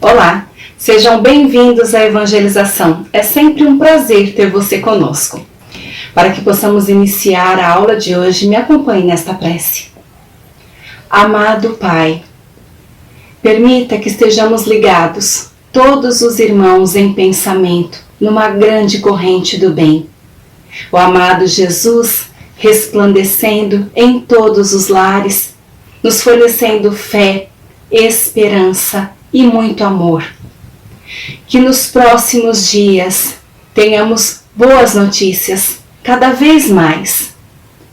Olá, sejam bem-vindos à Evangelização. É sempre um prazer ter você conosco. Para que possamos iniciar a aula de hoje, me acompanhe nesta prece. Amado Pai, permita que estejamos ligados, todos os irmãos em pensamento, numa grande corrente do bem. O amado Jesus resplandecendo em todos os lares, nos fornecendo fé, esperança e muito amor. Que nos próximos dias tenhamos boas notícias, cada vez mais,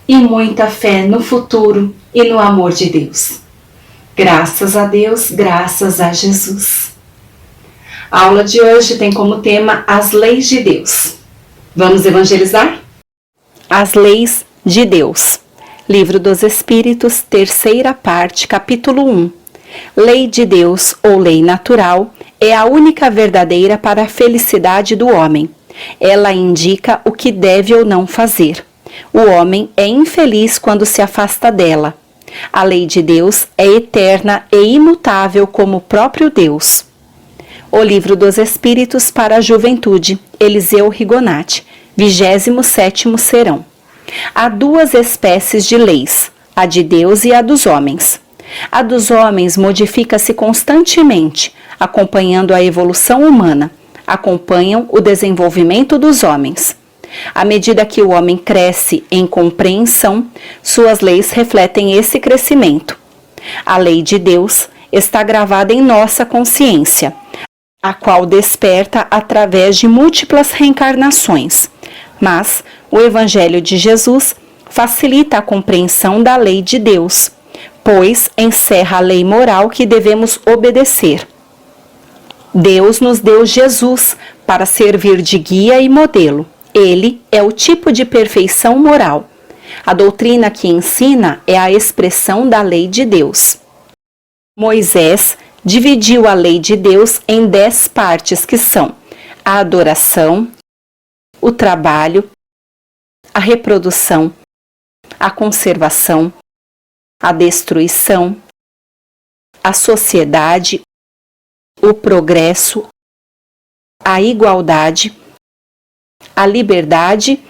e muita fé no futuro e no amor de Deus. Graças a Deus, graças a Jesus. A aula de hoje tem como tema as leis de Deus. Vamos evangelizar? As leis de Deus. Livro dos Espíritos, terceira parte, capítulo 1. Lei de Deus, ou lei natural, é a única verdadeira para a felicidade do homem. Ela indica o que deve ou não fazer. O homem é infeliz quando se afasta dela. A lei de Deus é eterna e imutável como o próprio Deus. O Livro dos Espíritos para a Juventude, Eliseu Rigonati, 27º serão. Há duas espécies de leis, a de Deus e a dos homens. A dos homens modifica-se constantemente, acompanhando a evolução humana, acompanham o desenvolvimento dos homens. À medida que o homem cresce em compreensão, suas leis refletem esse crescimento. A lei de Deus está gravada em nossa consciência, a qual desperta através de múltiplas reencarnações. Mas o Evangelho de Jesus facilita a compreensão da lei de Deus, pois encerra a lei moral que devemos obedecer. Deus nos deu Jesus para servir de guia e modelo. Ele é o tipo de perfeição moral. A doutrina que ensina é a expressão da lei de Deus. Moisés dividiu a lei de Deus em 10 partes, que são a adoração, o trabalho, a reprodução, a conservação, a destruição, a sociedade, o progresso, a igualdade, a liberdade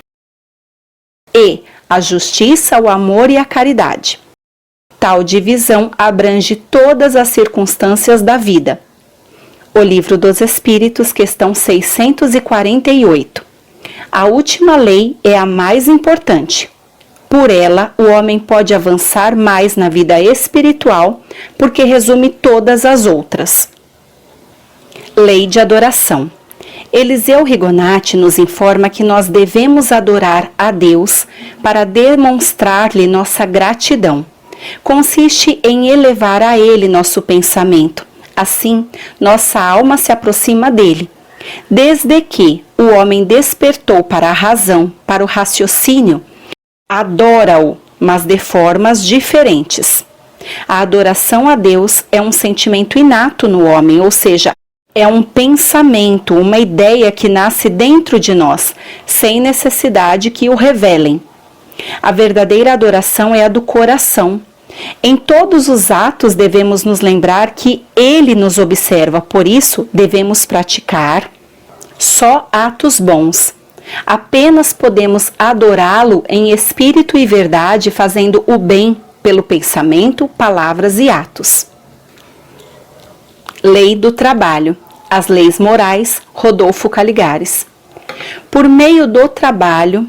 e a justiça, o amor e a caridade. Tal divisão abrange todas as circunstâncias da vida. O Livro dos Espíritos, questão 648. A última lei é a mais importante. Por ela, o homem pode avançar mais na vida espiritual, porque resume todas as outras. Lei de adoração. Eliseu Rigonati nos informa que nós devemos adorar a Deus para demonstrar-lhe nossa gratidão. Consiste em elevar a Ele nosso pensamento. Assim, nossa alma se aproxima dele. Desde que o homem despertou para a razão, para o raciocínio, adora-o, mas de formas diferentes. A adoração a Deus é um sentimento inato no homem, ou seja, é um pensamento, uma ideia que nasce dentro de nós, sem necessidade que o revelem. A verdadeira adoração é a do coração. Em todos os atos devemos nos lembrar que Ele nos observa, por isso devemos praticar só atos bons. Apenas podemos adorá-lo em espírito e verdade, fazendo o bem pelo pensamento, palavras e atos. Lei do trabalho. As leis morais, Rodolfo Caligares. Por meio do trabalho,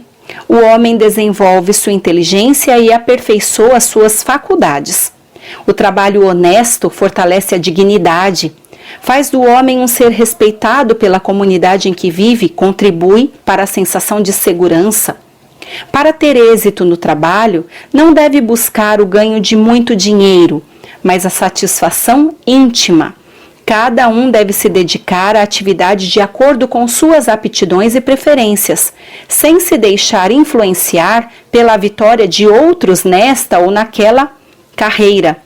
o homem desenvolve sua inteligência e aperfeiçoa suas faculdades. O trabalho honesto fortalece a dignidade, faz do homem um ser respeitado pela comunidade em que vive, contribui para a sensação de segurança. Para ter êxito no trabalho, não deve buscar o ganho de muito dinheiro, mas a satisfação íntima. Cada um deve se dedicar à atividade de acordo com suas aptidões e preferências, sem se deixar influenciar pela vitória de outros nesta ou naquela carreira.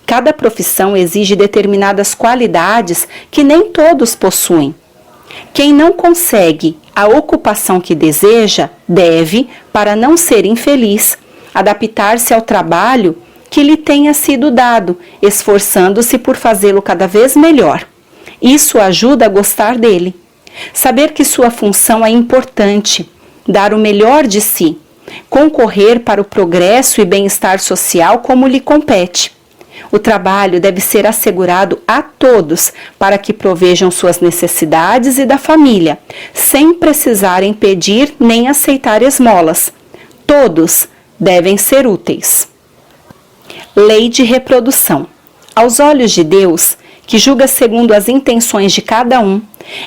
Cada profissão exige determinadas qualidades que nem todos possuem. Quem não consegue a ocupação que deseja, deve, para não ser infeliz, adaptar-se ao trabalho que lhe tenha sido dado, esforçando-se por fazê-lo cada vez melhor. Isso ajuda a gostar dele. Saber que sua função é importante, dar o melhor de si, concorrer para o progresso e bem-estar social como lhe compete. O trabalho deve ser assegurado a todos para que provejam suas necessidades e da família, sem precisarem pedir nem aceitar esmolas. Todos devem ser úteis. Lei de reprodução. Aos olhos de Deus, que julga segundo as intenções de cada um,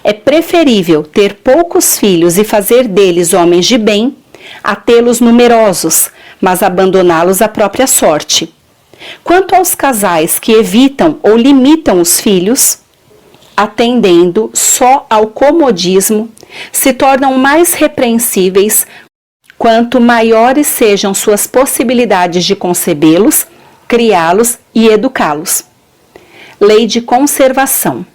é preferível ter poucos filhos e fazer deles homens de bem, a tê-los numerosos, mas abandoná-los à própria sorte. Quanto aos casais que evitam ou limitam os filhos, atendendo só ao comodismo, se tornam mais repreensíveis quanto maiores sejam suas possibilidades de concebê-los, criá-los e educá-los. Lei de conservação.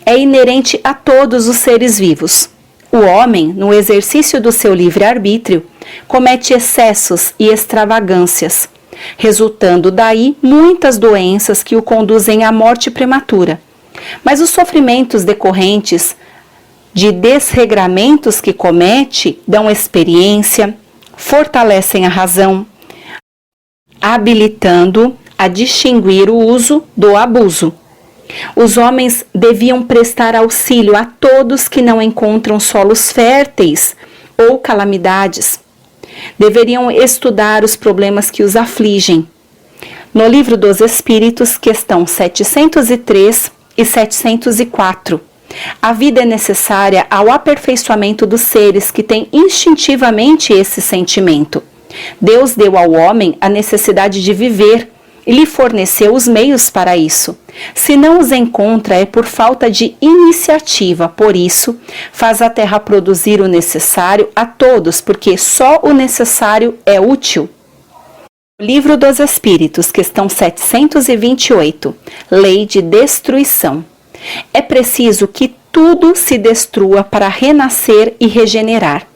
É inerente a todos os seres vivos. O homem, no exercício do seu livre-arbítrio, comete excessos e extravagâncias, resultando daí muitas doenças que o conduzem à morte prematura. Mas os sofrimentos decorrentes de desregramentos que comete dão experiência, fortalecem a razão, habilitando a distinguir o uso do abuso. Os homens deviam prestar auxílio a todos que não encontram solos férteis ou calamidades. Deveriam estudar os problemas que os afligem. No Livro dos Espíritos, questão 703 e 704, a vida é necessária ao aperfeiçoamento dos seres que têm instintivamente esse sentimento. Deus deu ao homem a necessidade de viver e lhe forneceu os meios para isso. Se não os encontra, é por falta de iniciativa. Por isso, faz a terra produzir o necessário a todos, porque só o necessário é útil. Livro dos Espíritos, questão 728, Lei de Destruição. É preciso que tudo se destrua para renascer e regenerar.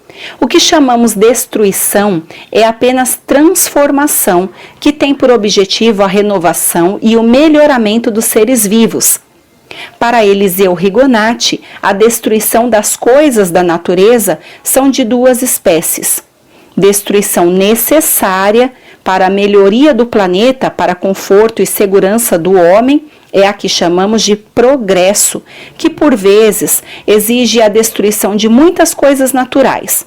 O que chamamos destruição é apenas transformação, que tem por objetivo a renovação e o melhoramento dos seres vivos. Para Eliseu Rigonati, a destruição das coisas da natureza são de duas espécies. Destruição necessária para a melhoria do planeta, para conforto e segurança do homem, é a que chamamos de progresso, que por vezes exige a destruição de muitas coisas naturais.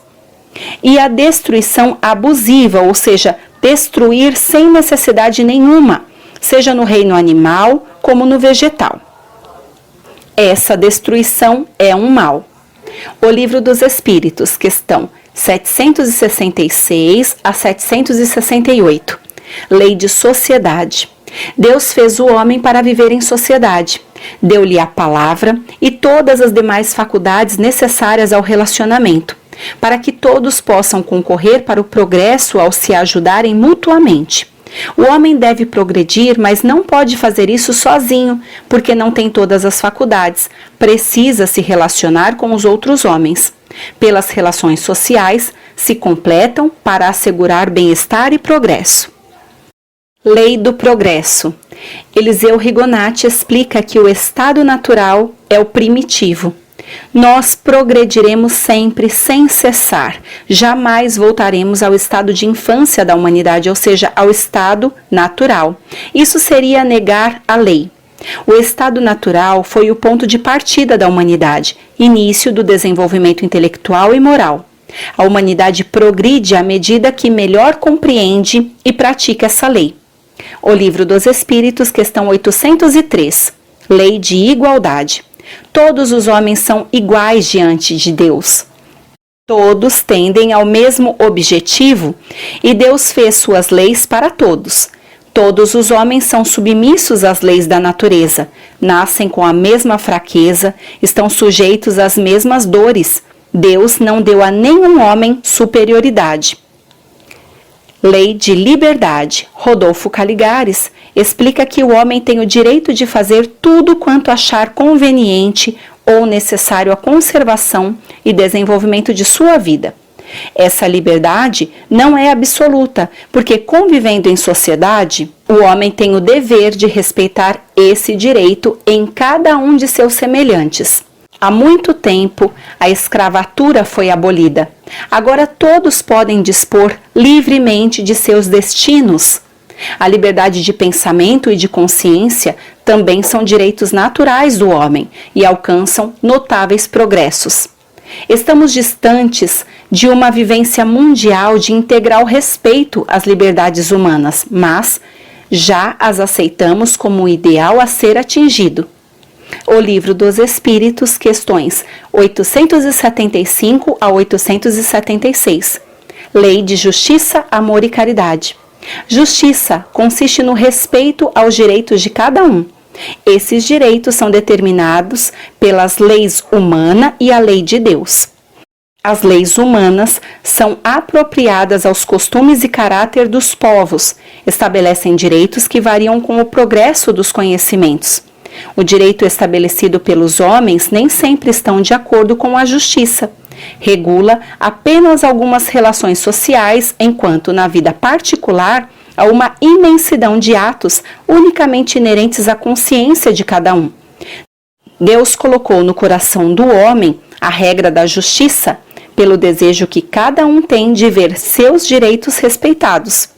E a destruição abusiva, ou seja, destruir sem necessidade nenhuma, seja no reino animal como no vegetal. Essa destruição é um mal. O Livro dos Espíritos, questão 766 a 768, Lei de Sociedade. Deus fez o homem para viver em sociedade. Deu-lhe a palavra e todas as demais faculdades necessárias ao relacionamento, para que todos possam concorrer para o progresso ao se ajudarem mutuamente. O homem deve progredir, mas não pode fazer isso sozinho, porque não tem todas as faculdades. Precisa se relacionar com os outros homens. Pelas relações sociais, se completam para assegurar bem-estar e progresso. Lei do progresso. Eliseu Rigonati explica que o estado natural é o primitivo. Nós progrediremos sempre sem cessar. Jamais voltaremos ao estado de infância da humanidade, ou seja, ao estado natural. Isso seria negar a lei. O estado natural foi o ponto de partida da humanidade, início do desenvolvimento intelectual e moral. A humanidade progride à medida que melhor compreende e pratica essa lei. O Livro dos Espíritos, questão 803, Lei de Igualdade. Todos os homens são iguais diante de Deus. Todos tendem ao mesmo objetivo e Deus fez suas leis para todos. Todos os homens são submissos às leis da natureza, nascem com a mesma fraqueza, estão sujeitos às mesmas dores. Deus não deu a nenhum homem superioridade. Lei de Liberdade. Rodolfo Caligares explica que o homem tem o direito de fazer tudo quanto achar conveniente ou necessário à conservação e desenvolvimento de sua vida. Essa liberdade não é absoluta, porque convivendo em sociedade, o homem tem o dever de respeitar esse direito em cada um de seus semelhantes. Há muito tempo, a escravatura foi abolida. Agora todos podem dispor livremente de seus destinos. A liberdade de pensamento e de consciência também são direitos naturais do homem e alcançam notáveis progressos. Estamos distantes de uma vivência mundial de integral respeito às liberdades humanas, mas já as aceitamos como o ideal a ser atingido. O Livro dos Espíritos, questões 875 a 876. Lei de Justiça, Amor e Caridade. Justiça consiste no respeito aos direitos de cada um. Esses direitos são determinados pelas leis humana e a lei de Deus. As leis humanas são apropriadas aos costumes e caráter dos povos, estabelecem direitos que variam com o progresso dos conhecimentos. O direito estabelecido pelos homens nem sempre estão de acordo com a justiça. Regula apenas algumas relações sociais, enquanto na vida particular há uma imensidão de atos unicamente inerentes à consciência de cada um. Deus colocou no coração do homem a regra da justiça, pelo desejo que cada um tem de ver seus direitos respeitados.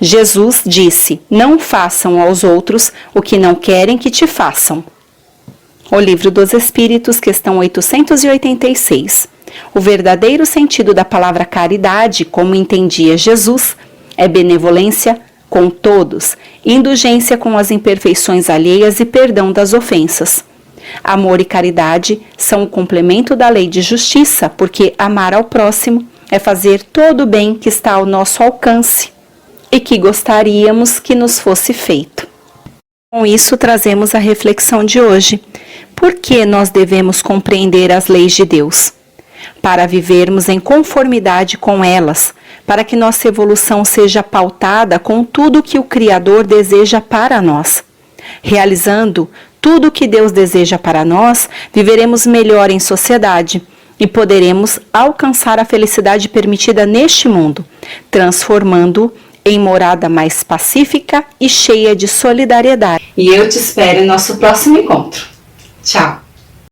Jesus disse: não façam aos outros o que não querem que te façam. O Livro dos Espíritos, questão 886. O verdadeiro sentido da palavra caridade, como entendia Jesus, é benevolência com todos, indulgência com as imperfeições alheias e perdão das ofensas. Amor e caridade são o complemento da lei de justiça, porque amar ao próximo é fazer todo o bem que está ao nosso alcance e que gostaríamos que nos fosse feito. Com isso, trazemos a reflexão de hoje. Por que nós devemos compreender as leis de Deus? Para vivermos em conformidade com elas, para que nossa evolução seja pautada com tudo que o Criador deseja para nós. Realizando tudo o que Deus deseja para nós, viveremos melhor em sociedade e poderemos alcançar a felicidade permitida neste mundo, transformando-o em morada mais pacífica e cheia de solidariedade. E eu te espero em nosso próximo encontro. Tchau!